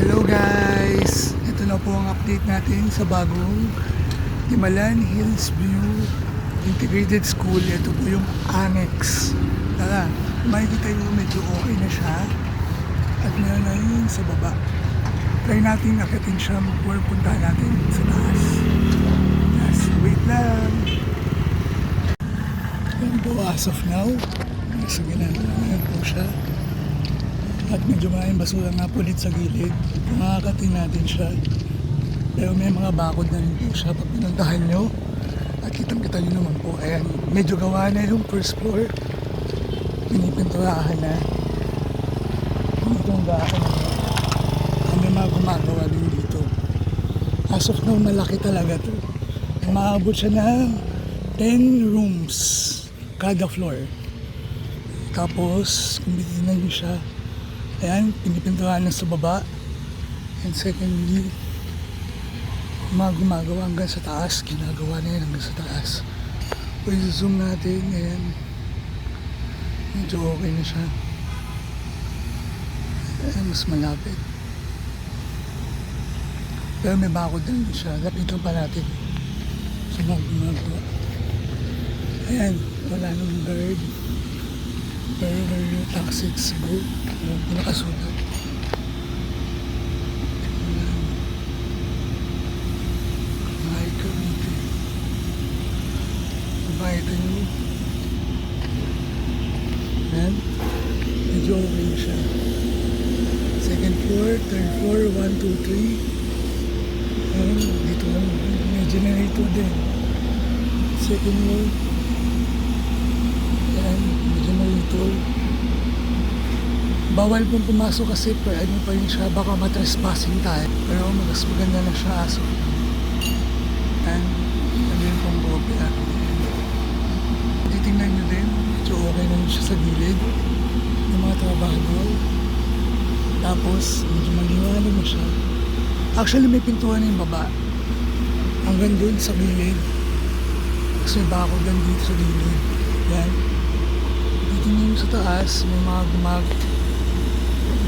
Hello guys! Ito na po ang update natin sa bagong Timalan Hills View Integrated School. Ito po yung annex. Tara, makikita nyo medyo okay na siya. At meron na yun sa baba. Try natin akitin siya before punta natin sa taas. Yes, wait lang. Yan po as of now. So ginagawa na po siya. At medyo maraming basura nga po dito sa gilid. Makakatin natin siya. Pero may mga bakod na rin po siya pag pinuntahan nyo. At kitang-kita nyo naman po. Ayan, medyo gawa na yung first floor. Pinipinturahan na. Pinipinturahan na. May mga gumagawa din dito. As of now, malaki talaga to. Maabot siya ng 10 rooms kada floor. Tapos, kung bitinan nyo siya, ayan, pinipinturahan na sa baba. And secondly, mga gumagawa hanggang sa taas. Ginagawa na yan hanggang sa taas. Pwede zoom natin. Ayan. Medyo okay na siya. Ayan, mas malapit. Pero may bakod din siya. Lapitan pa natin. So, mga gumagawa. Ayan, wala nang bird. Pero yung taxi siguro. Pinakasulat. Ay, Cavite. Makita nyo. Ayan. Medyo okay na siya. Second floor, third floor, 1, 2, 3. Ayan, dito lang. May generator din. Second floor. Ayan, may generator. Bawal pong pumasok kasi ano pa yun siya, baka matrespassing tayo. Pero mas maganda na siya aso. And ano yun pong bobya. Titingnan nyo din, medyo okay na yun siya sa gilid. Yung mga trabahador. Tapos, medyo maliwanag na siya. Actually, may pintuan na yung baba. Hanggang dun sa gilid. Kasi may bakod lang dito sa gilid. Yan. Titingnan nyo sa taas, may mga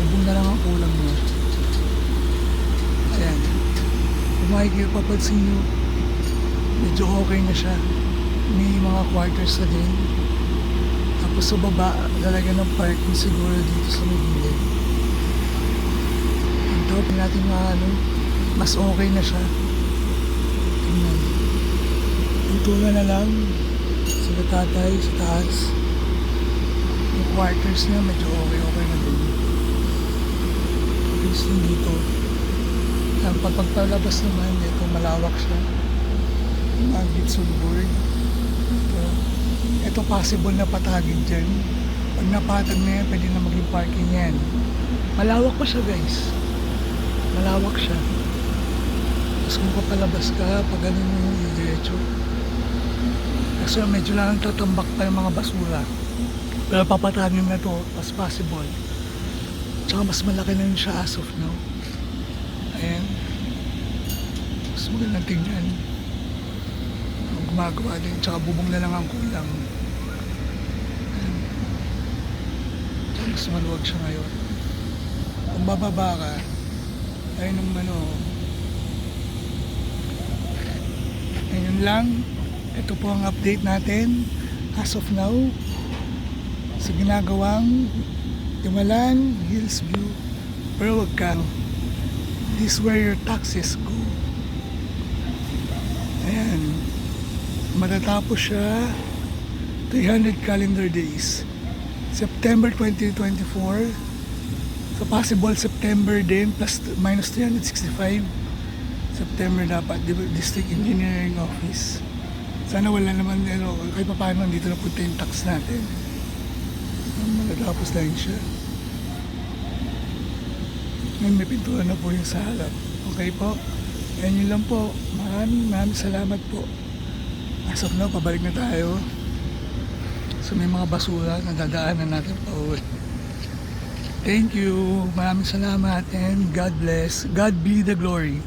bubong na lang ang ulam niya. Ayan. Kung makikipapagsin nyo, medyo okay na siya. May mga quarters na din. Tapos sa baba, lalagyan ng parking siguro dito sa may gilid. Ang top natin mas okay na siya. Tingnan. Tuntunan na lang sila tatay sa taas. Yung quarters niya medyo okay na din. Dito. Ang pagpalabas naman, ito malawak siya. Mga gitsun board. Ito possible na patagin dyan. Pag napatag na yan, pwede na maging parking yan. Malawak pa siya guys. Malawak siya. Tapos kung papalabas ka, pag ganun yung diretso. Kasi medyo lang tatambak pa yung mga basura. Pero papatagin na to as possible. Tsaka mas malaki na yun siya as of now. Ayan. Mas magandang tingnan. Ang gumagawa din. Tsaka bubong na lang ang kulang. Ayan. Tsaka mas maluwag siya ngayon. Kung bababa ka, ayun ang ayun lang. Ito po ang update natin as of now sa ginagawang Timalan Hills View. Pero wag ka. This is where your taxis go. Ayan. Matatapos siya 300 calendar days. September 2024. So possible September din plus minus 365. September dapat District Engineering Office. Sana wala naman kahit pa paano dito na punta yung tax natin. Matatapos lang siya. Ngayon may pintuan na po yung sa harap. Okay po. Yan yun lang po. Maraming salamat po. As of now, pabalik na tayo. So may mga basura na dadaanan natin pa uwi. Thank you. Maraming salamat and God bless. God be the glory.